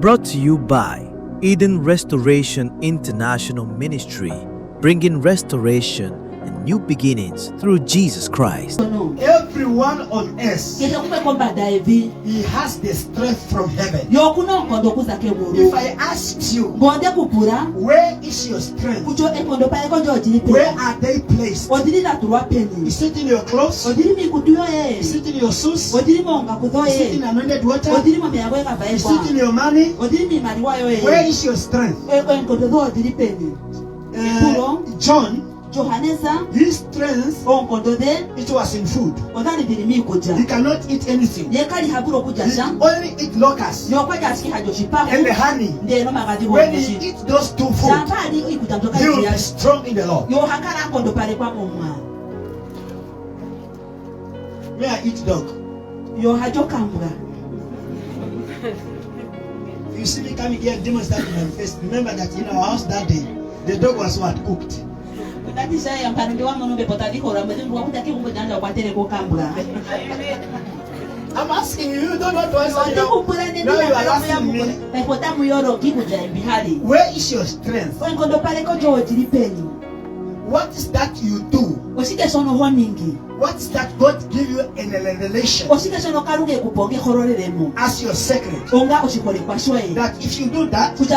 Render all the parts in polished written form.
Brought to you by Eden Restoration International Ministry, bringing restoration and new beginnings through Jesus Christ. Everyone on earth, he has the strength from heaven. If I asked you, where is your strength? Where are they placed? Is it in your clothes? Is it in your shoes? Is it in anointed water? Is it in your money? Where is your strength? John, his strength, it was in food. He cannot eat anything. He only eat locusts and the honey. When he eats those two foods, he will be strong in the Lord. May I eat dog? If you see me coming here, demonstrate my face. Remember that in our house that day, the dog was what? Cooked. I'm asking you, you don't know to answer. No, you are asking me. Where is your strength? What is that you do? What is that God give you in a revelation as your secret? That if you do that, if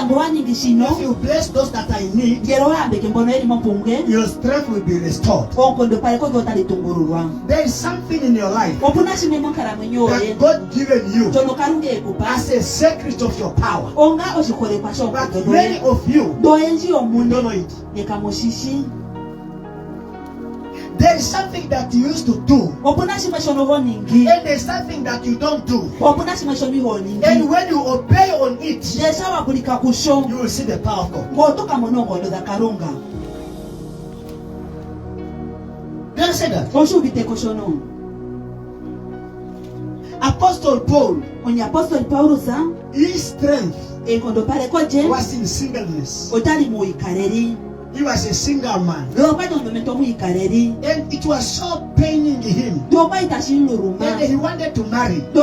you bless those that I need, your strength will be restored. There is something in your life that God given you as a secret of your power. But many of you don't know it. There is something that you used to do, and there is something that you don't do. And when you obey on it, you will see the power of God. Do you understand that? Apostle Paul, his strength was in singleness. He was a single man. And it was so paining him. And he wanted to marry. He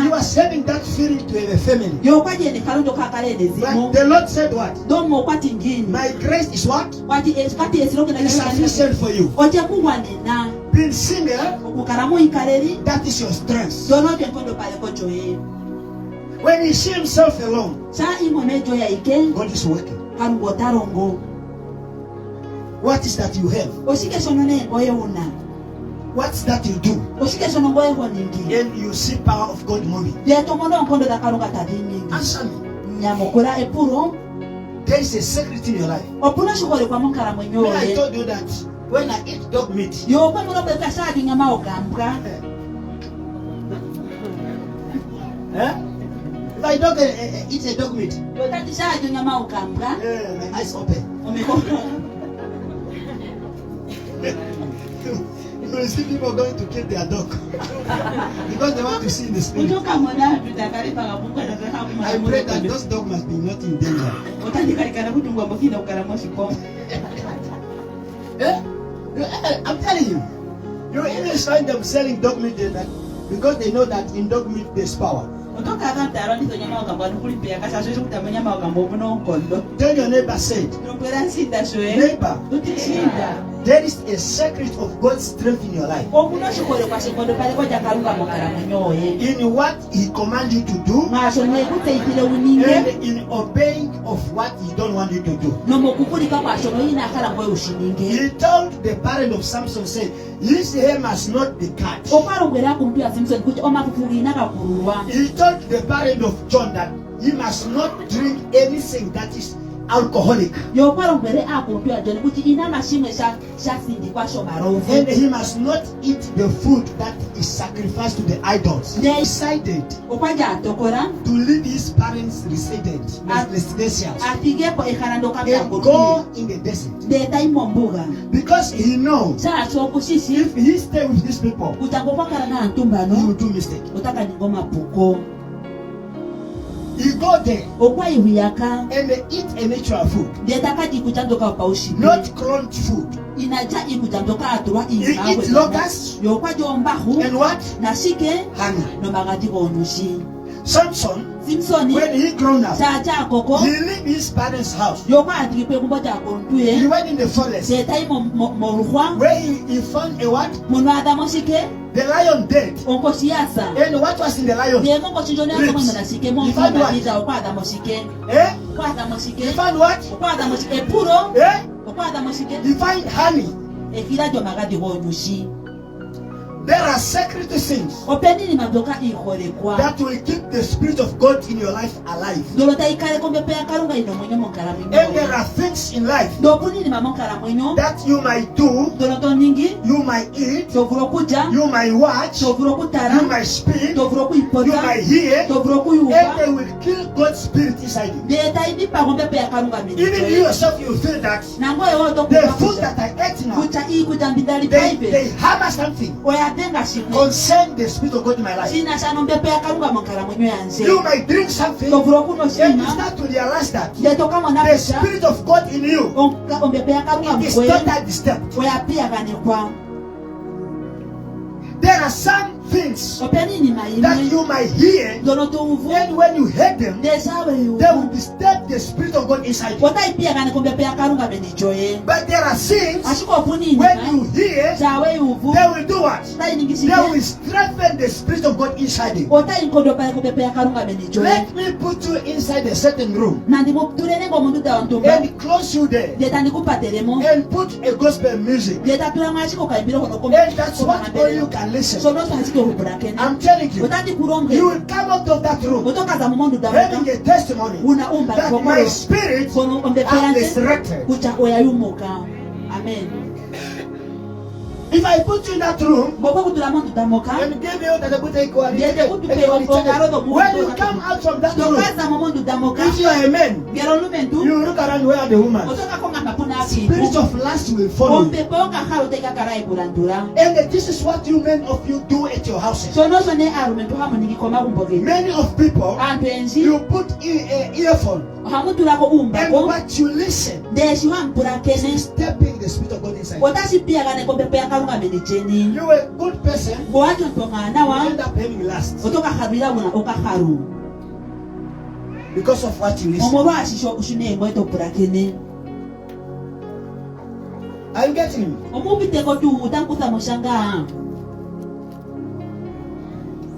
was having that feeling to have a family. But the Lord said what? My grace is what? Is sufficient for you. Being single, that is your strength. When he sees himself alone, God is working. What is that you have? What's that you do? And you see power of God moving. Answer me. There is a secret in your life. When I told you that when I eat dog meat, if I don't eat a dog meat, my eyes open. You see people going to kill their dog because they want to see in the spirit. I pray that those dogs must be not in danger. I'm telling you, you even find them selling dog meat because they know that in dog meat there's power. Tell your neighbor, say, neighbor, there is a secret of God's strength in your life. In what He commands you to do, and in obeying of what He don't want you to do. He told the parent of Samson, said, his hair must not be cut. He told the parent of John that he must not drink anything that is alcoholic. And he must not eat the food that is sacrificed to the idols. He decided to leave his parents' residence and go in the desert. Because he knows if he stays with these people, he will do mistake. You go there and eat a natural food, not cloned food. You eat locusts and what? Honey. Samson Simpson when he grown up, chacha koko he lived in his parents' house. yoko atikwe kumboja He kontuye went in the forest setai moruhwa where he found a what? munu adamoshike The lion dead. onko siasa And what was in the lion? de monko chinjoni Ribs. akomo na shike He monko found na what? biza okwa adamoshike Eh? okwa He adamoshike found what? okwa adamoshike puro Eh? okwa adamoshike He found honey. ekira jo magadi ho nyushi There are sacred things openini madoka ihore kwa that will keep the Spirit of God in your life alive. dolota ikale kombe pe akarunga ino mwenyo monkara And there mwenyo are things in life dopunini mamonkara mwenyo that you might do, doloto ningi you might eat, tovuro kuja you might watch, tovuro kutara you might speak, tovuro you kuipota might hear, tovuro and kuyuva they will kill God's Spirit inside you. deta idipa kombe pe akarunga Even you mwenyo yourself, you feel that nango ewo to the food that I ate now, kucha ii kuja mbidali they paipe hammer something oyatenga shimwe concern the Spirit of God in my life. china shano mbepe akarunga monkara mwenyo yanze You might drink something tovuro kuno and you shima start to realize that deto kama the napisha Spirit of God in you ombepe akarunga is mwenyo totally disturbed. oyapia kanekwa There are some things openini that maime you might hear, doloto uvu and when you hear them, desawe they will uvu disturb the Spirit of God inside you. otaipia kane kombe pe akarunga benijoye But there are things, ashiko punini when you hear, sawe uvu they will do what? tai They ningisike will strengthen the Spirit of God inside you. otai nkodo pa kombe pe akarunga benijoye Let me put you inside a certain room nandi mutulene ngo mundu da ontumba and close you there deta ndikupateremo and put a gospel music. deta tulanga ashiko kaimbiro kono kombe And that's what all you can listen. sono ashiko hubrakene I'm telling you, otati kuronge you will come out of that room otokaza mumondu da having a testimony unaumba that my spirit kono kombe pe has yanze resurrected. kucha oyayumuka amen If I put you in that room boko kutula mondu damoka and give you that When when you come out from that room, tokaza mumondu damoka if you are a man, ngero lumentu you look around where are the woman. otoka konga mapuna Spirit of lust will follow you. ompepe okahalo tekakara ekulandula And this is what you men of you do at your houses. sono sone arumentu hamuningiko magumbo ge Many of people, antu enzi you put earphone hamutulako and umbako what you listen deshi wampura kene is stepping the Spirit of God inside. otasipiagane kompepe yakalunga menecheni You are a good person, bowacho ntonganawa you end up having lust otokaharwira buna okaharu because of what you listen. omolwa ashisho ushunengo etopura kene Are you getting me? omupiteko tu utankuta moshanga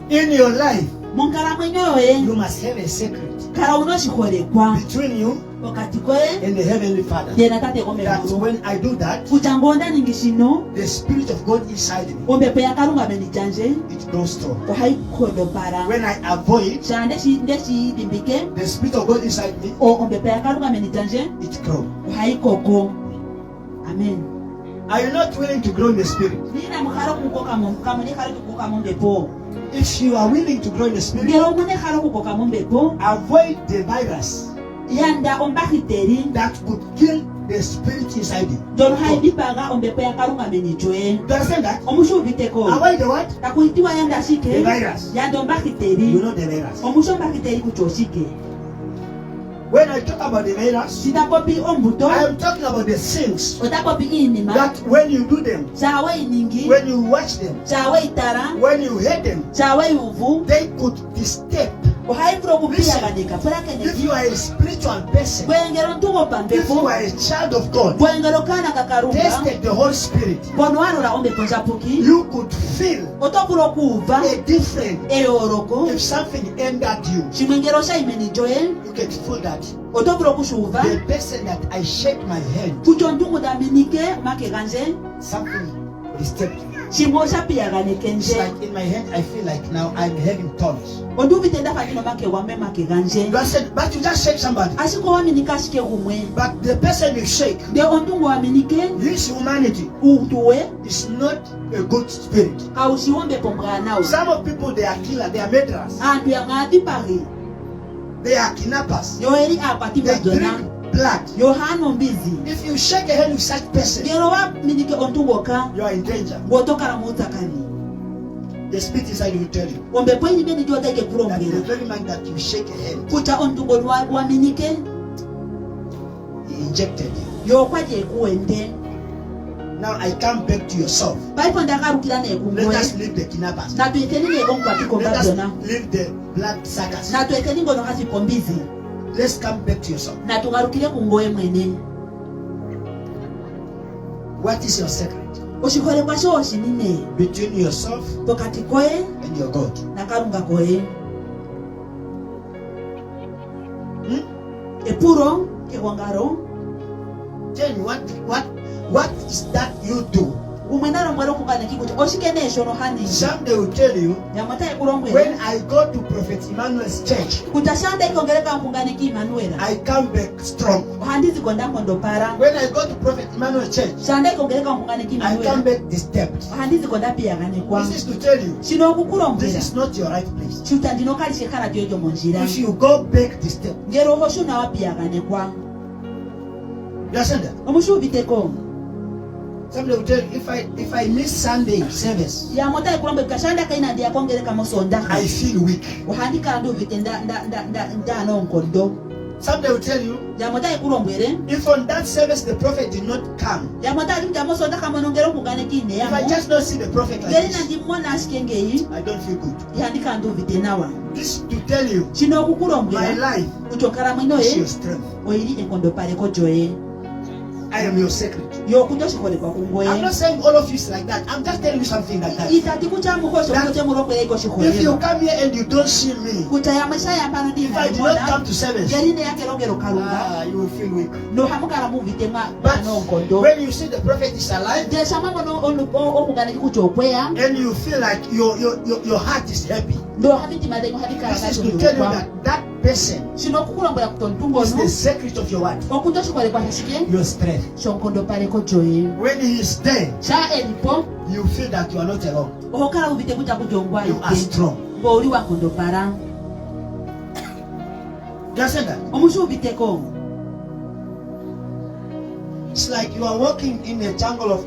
In your life, monkala mwenyo yoye you must have a secret kala unoshikolekwa between you okati koye and the Heavenly Father. dena tate That komekulu when I do that, kucha ngonda ningishino the Spirit of God inside me, ompepe yakalunga menijanje it grows strong. ohaikodopara When I avoid sha ndeshidimbike the Spirit of God inside me, ompepe yakalunga menijanje it grows. ohaikoko amen Are you not willing to grow in the Spirit? nina mukhalo kukoka kamunekhala kukoka mumbepo If you are willing to grow in the Spirit, ngelo munekhala kukoka mumbepo avoid the virus yanda ombakiteri that could kill the Spirit inside you. dono haidipaga ombepo yakalunga menijoye Do you understand that? omushubiteko Avoid the what? kakuitiwa yanda shike The virus. yanda You ombakiteri know the virus. omusho ombakiteri kuchoshike When I talk about the virus, sitakopi ombuto I am talking about the things otakopi inima that when you do them, chawe iningi when you watch them, chawe itara when you hear them, chawe uvu they could disturb. ohaivula okupiyaganeka If pulakeneki you are a spiritual person, bwengero ntukopa if you mbepo are a child of God, bwengero kana kakarunga tested the Holy Spirit, bono walula ombepo njapuki you could feel otokula okuva a different. eyoroko If something entered you, shimwengero shaimenijoye you can feel that otokula okushuva the person that I shake my hand, kucho ntungudaminike make ganje something disturbed you. shimwe oshapiyaganeke It's nje like in my hand, I feel like now I'm having thorns. onduvitenda fanyino make wame make ganje You are said, but you just shake somebody. ashiko waminika ashike kumwe But the person you shake, de ontungu waminike his humanity utuwe is not a good spirit. kaushiwombepo mbwanawe Some of people, they are killers, they are murderers, antu yangatipari they are kidnappers. yoeri akwati They mbazona drink blood. yohano mbizi If you shake a hand with such person, ngero waminike ontungoka you are in danger. ngotokala muutakani The spirit inside will tell you ombepo inyimeni joteke that the kulongera very man that you shake a hand, kucha ontungo waminike he injected you. yokwaje kuwende Now I come back to yourself. Let us leave the kidnappers. Let us leave the blood suckers. Let's come back to yourself. What is your secret? Between yourself and your God. Tell me what is that you do? Someday will tell you, when I go to Prophet Emmanuel's church, I come back strong. When I go to Prophet Emmanuel's church, I come back disturbed. This is to tell you, this is not your right place. If you go back disturbed, you understand that? Somebody will tell you, if I miss Sunday service, I feel weak. Somebody will tell you, if on that service the prophet did not come, if I just don't see the prophet like this, I don't feel good. This to tell you, my life is your strength. I am your secret. I'm not saying all of you is like that. I'm just telling you something like that. If you come here and you don't see me, if I do not come to service, you will feel weak. But when you see the prophet is alive, and you feel like your heart is happy, this is to tell you that person is the secret of your what? Your strength. When he is there, you feel that you are not alone. You are strong. Do you see that? It's like you are walking in a jungle of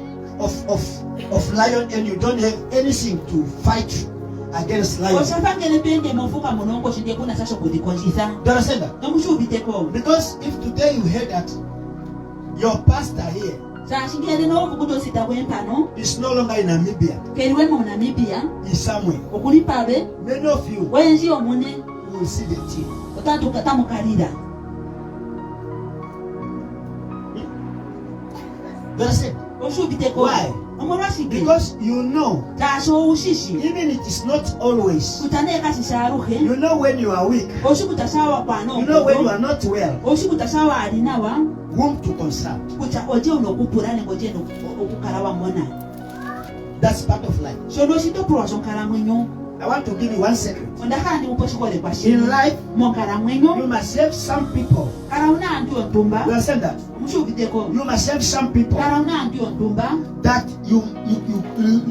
lion and you don't have anything to fight against lions. Do you understand that? Because if today you heard that your pastor here is no longer in Namibia, he's somewhere, many of you will see the team. Why? Because you know, even it is not always. You know when you are weak. You know when you are not well. Whom to consult. That's part of life. I want to give you one secret. In life, you must have some people. You understand that? You must have some people that you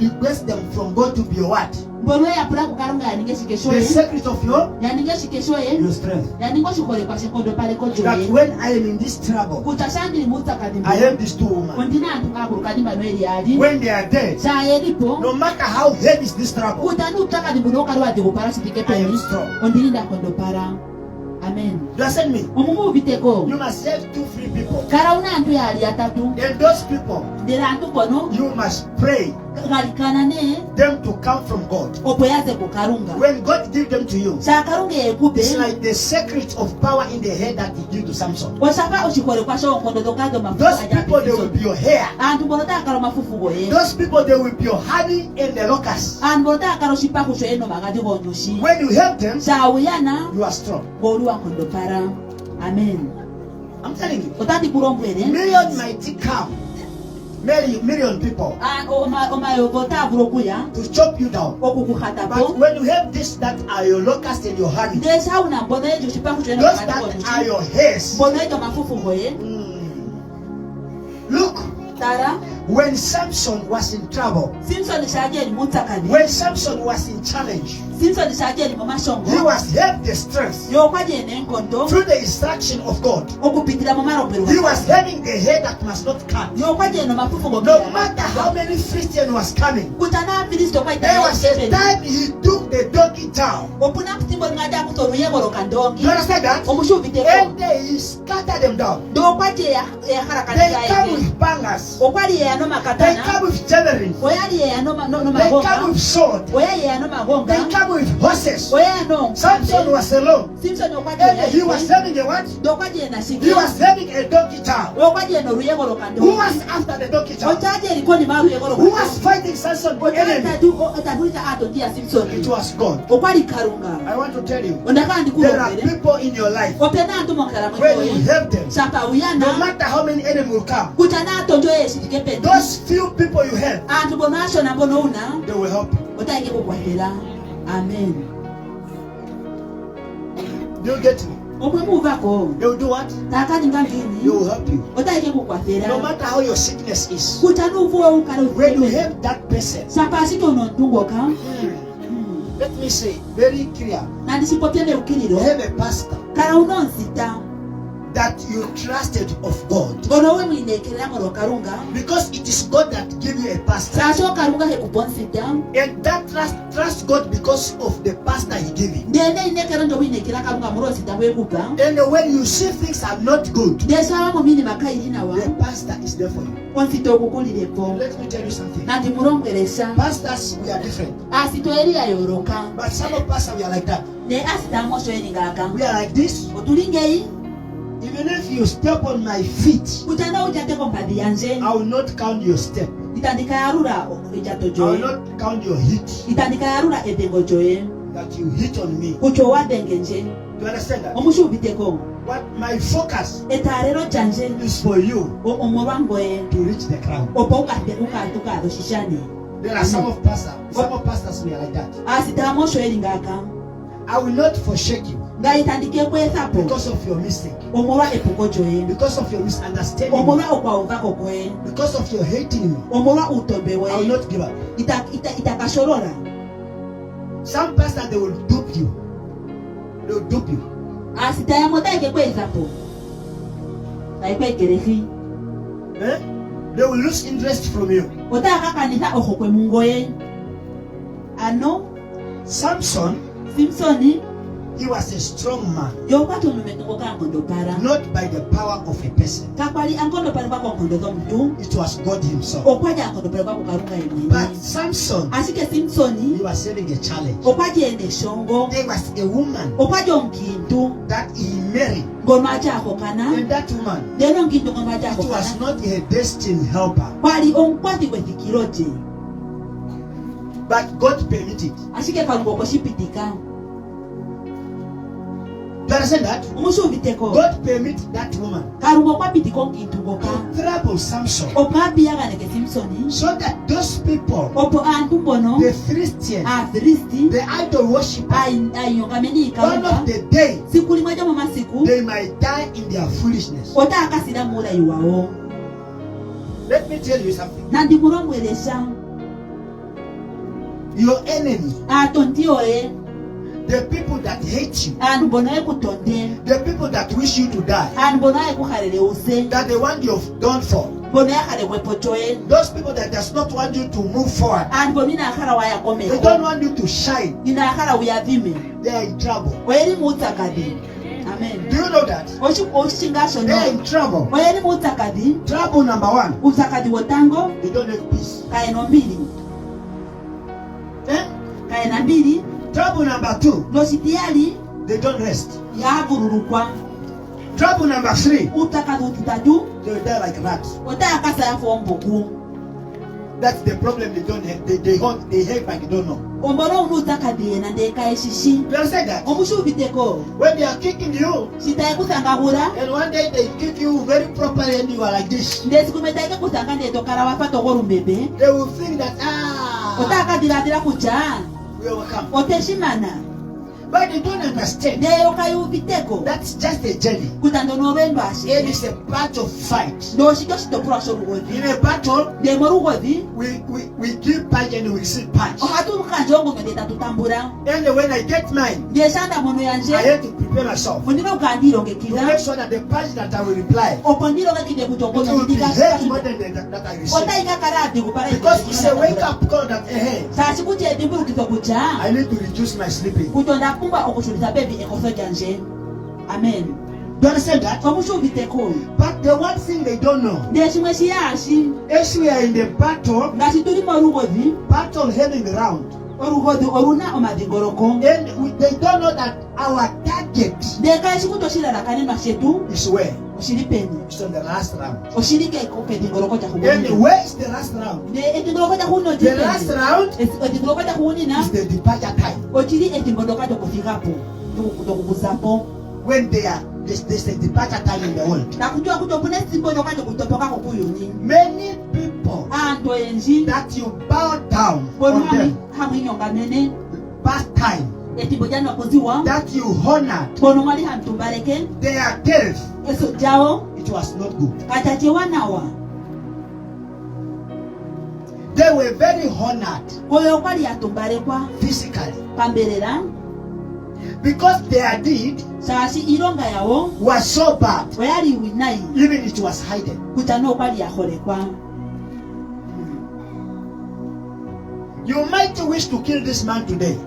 request them from God to be your what? The secret of your strength. That when I am in this trouble, I have these two women. When they are dead, no matter how heavy is this trouble, I am strong. Amen. You understand me? You must have 2-3 people. And those people, you must pray them to come from God. When God gives them to you, it's like the secret of power in the head that He gave to Samson. Those people, they will be your hair. Those people, they will be your honey and the locusts. When you help them, you are strong. Amen. I'm telling you, million might come. Million people to chop you down. But when you have this that are your locusts and your honey, those that are your hairs. Look, when Samson was in trouble, when Samson was in challenge, he was helped the strength through the instruction of God. He was having the head that must not cut. No matter how many Philistines was coming, there was a time he took the donkey donkey town. opuna kutimbo ngada kuto ruyego kandongi You understand that? omushubite And they scatter them down. do kwaje ya harakati They ya come with bangers. okwali ya no They makatana come with javelins. oyali ya no They magonga come with sword. oyali ya no magonga They come with horses. oya no Samson was alone. Simpson okwaje And ya he was having a what? do kwaje na He shiki was having a donkey town. okwaje no ruyego Who kandongi was after the donkey town? ochaje liko ni maru yego Who was fighting Samson enemy? otaduta ato dia Simpson It was God. okwali karunga I want to tell you, ondakandi there are kulobere people in your life, opena ndo mokala when you mwe help them, chapa no uyana matter how many enemies will come, kutana to njo yeshitike pende those few people you help, antu bonasho na bono una they will help you. otaike kukwahera amen Do you get me? omwe muvako They will do what? takati They ngangini will help you. otaike kukwahera No matter how your sickness is, kutana uvuo ukale when you ufike help that person, chapa sito no ndungoka let me say very clear, na ndisipotele you ukiliro have a pastor kala unonsita that you trusted of God, bono we mwinekerera ngoro karunga because it is God that give you a pastor, sacho karunga hekuponsita and that trust God because of the pastor he gave you. ndene inekera ndo winekera karunga murosita wekupa And when you see things are not good, ndesaba mumini makairina wa the pastor is there for you. onsita okukulirepo Let me tell you something. nandi mulongeresa Pastors, we are different. asito eri yayoroka But some of us, we are like that. ne asita mosho eri ngaka We are like this. otulingei Even if you step on my feet, kutanda ujateko mpadi yanje I will not count your step. itandika yarura ijato I will joye not count your hit itandika yarura edengo joye that you hit on me. kucho wadenge nje You understand that? omushubiteko What my focus etarero chanje is for you omorwangoe to reach the crown. opo ukatuka shishani There are some of pastors we are like that. asita mosho eri ngaka I will not forsake you ngaitandike kwesapo because of your mistake, omorwa epuko joye because of your misunderstanding, omorwa okwauvako kwe because of your hating me. omorwa utombewe I will not give up. itakashorora Some pastors, they will dupe you. They will dupe you. asitayamo taike kwesapo taikwekerefi Eh? They will lose interest from you. otakakanisa oho kwe mungoye ano Samson, Simpsoni he was a strong man, yokwata onumetongo kankondo para not by the power of a person. kakwali ankondo pale kwako nkondo zomuntu It was God himself. okwaja ankondo pale kwako karunga But yemwini Samson, asike Simpsoni he was having a challenge. okwaja ende shongo There was a woman okwaja omukintu that he married, ngono akyakokana and that woman, lero omukintu ngono it was akyakokana not her destined helper, kwali omukwati gwethikiro gye but God permitted. asike kalunga okoshipitika You understand that? omushubiteko God permitted that woman kalunga okwapitika omukintu ngoka to trouble Samson, okapiyaganeke Simpsoni so that those people, opo antu mbono the Philistines, afilisti the idol worshippers, ayongameni one ikalunga of the day siku limwe lyo mu masiku they might die in their foolishness. otaakasira muulayi wawo Let me tell you something. nandi mulomweresha Your enemy, atonti oye the people that hate you, antu mbono ekutonde the people that wish you to die, antu mbono ayekuhalele use that they want your downfall, mbono yakhale bwepo coye those people that does not want you to move forward, antu mbono inakhala they wayakomeko don't want you to shine, inakhala uyavime they are in trouble. oyeri mutsakadi amen Do you know that? They are ochingashono in trouble. oyeri mutsakadi Trouble number one, utsakadi wotango they don't have peace. kaeno mbili Eh? kaena mbili Trouble number two, nositiyali they don't rest. yavurulukwa Trouble number three, utsakadi utitatu they will die like rats. otaakasa yafa ombuku That's the problem they don't have. They have but they don't know. ombona unu utsakadi yena ndeka eshishi You understand that? omushubiteko When they are kicking you, sitaye kusangahura and one day they kick you very properly and you are like this, ndesikumetaike kusanga ndetokala wafa tokorumbebe they will think that, otaakadiradira kuja we will come. oteshimana But they don't understand. neyo kayuviteko That's just a journey. kutando novendo It ashe is a part of fight. ndoshito shitopulwa shorugodhi In a battle, ndemo rugodhi we give punch and we receive punch. ohatu mukanje ongono ndetatutambura And when I get mine, ndeshanda mono I yanje have to prepare myself to make sure that the passage that I will reply, it will be heard more than that I receive. Because it's a wake-up call that, hey, I need to reduce my sleeping. Amen. Do you understand that? But the one thing they don't know, as we are in the battle heading around, and they don't know that our target is where? It's on the last round. And where is the last round? The last round is the departure time. When they are, there's a departure time in the world. Many people that you bow down on them, past time, that you honored, their death, it was not good. They were very honored physically, because their deed was so bad, even it was hidden. You might wish to kill this man today.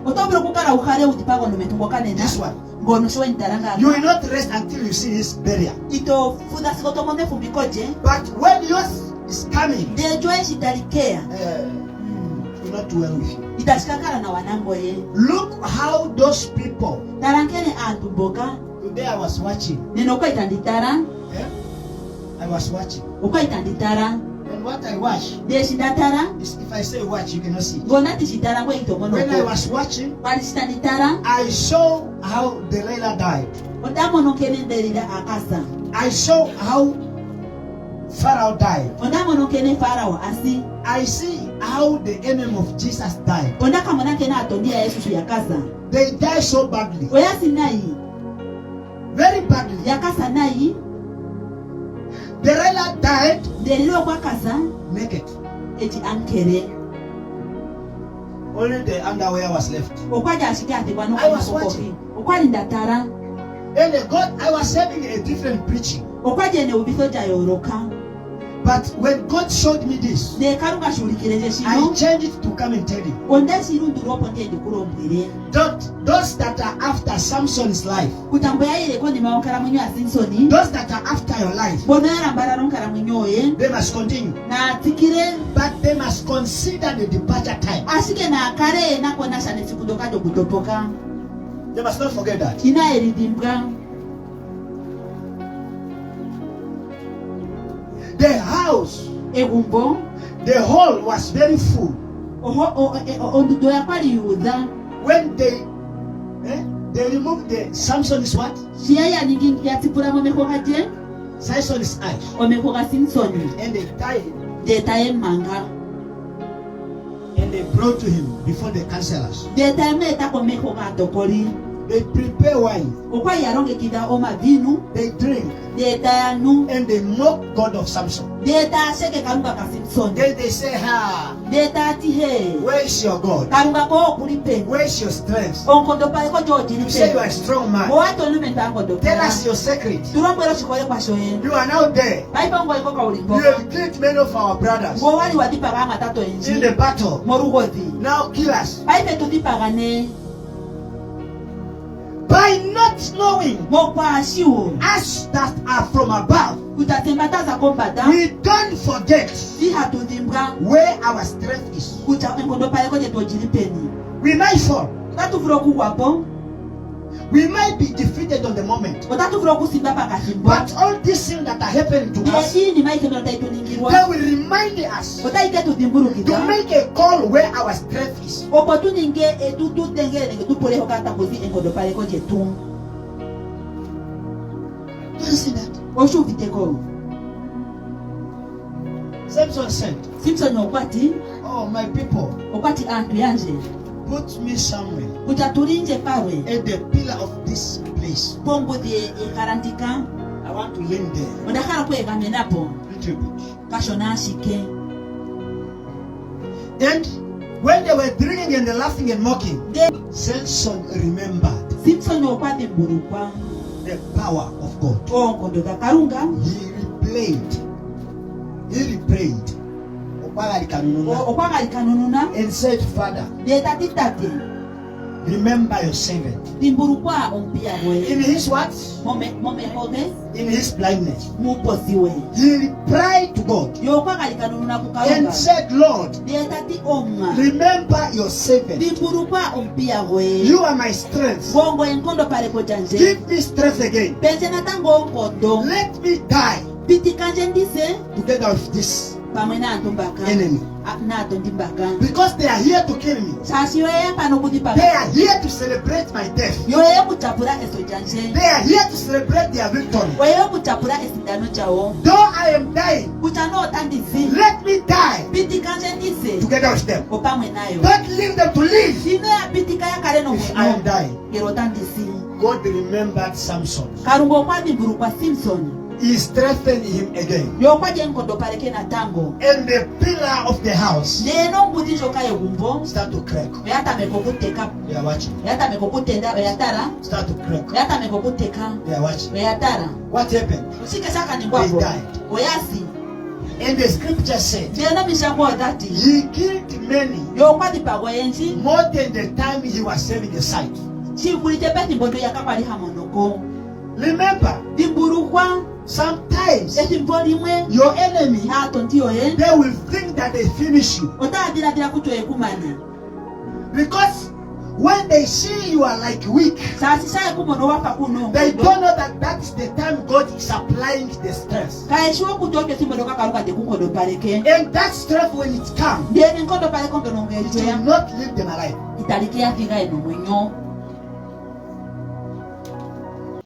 This one. You will not rest until you see his burial. But when yours is coming, not well with you. Look how those people. Today I was watching. I was watching. And what I watch is, if I say watch, you cannot see it. When I was watching, I saw how Delilah died. I saw how Pharaoh died. I see how the enemy of Jesus died. They died so badly. Very badly. Delilah died naked. Only the underwear was left. I was watching. And God, I was having a different preaching. But when God showed me this, I changed it to come and tell you. Those that are after Samson's life, those that are after your life, they must continue. But they must consider the departure time. They must not forget that. The house, the hall was very full. When they removed the Samson's what? Samson's eyes. And they tied him. And they brought to him before the counselors. They prepare wine. They drink. And they mock God of Samson. Then they say, where is your God? Where is your strength? You say you are a strong man. Tell us your secret. You are now there. You have killed many of our brothers in the battle. Now kill us. By not knowing us that are from above, we don't forget where our strength is. We might fall. We might be defeated on the moment. But all these things that are happening to us, they will remind us to make a call where our strength is. Do you see that? Samson said, oh my people, put me somewhere at the pillar of this place. I want to lean there a little bit. And when they were drinking and laughing and mocking, Samson remembered Simpson okwati mburukwa the power of God. Onkondo za karunga. He replayed and said, Father, remember your servant. In his what? In his blindness. He replied to God and said, Lord, remember your servant. You are my strength. Give me strength again. Let me die together with this enemy. Because they are here to kill me. They are here to celebrate my death. They are here to celebrate their victory. Though I am dying, let me die together with them. Don't leave them to live. If I am dying. God remembered Samson. He strengthened him again. And the pillar of the house start to crack. They are watching. Start to crack. They are watching. What happened? They died. And the scripture said he killed many more than the time he was saving the sight. Remember, sometimes your enemy, they will think that they finish you. Because when they see you are like weak, they don't know that that's the time God is applying the stress. And that stress, when it comes, it will not leave them alive.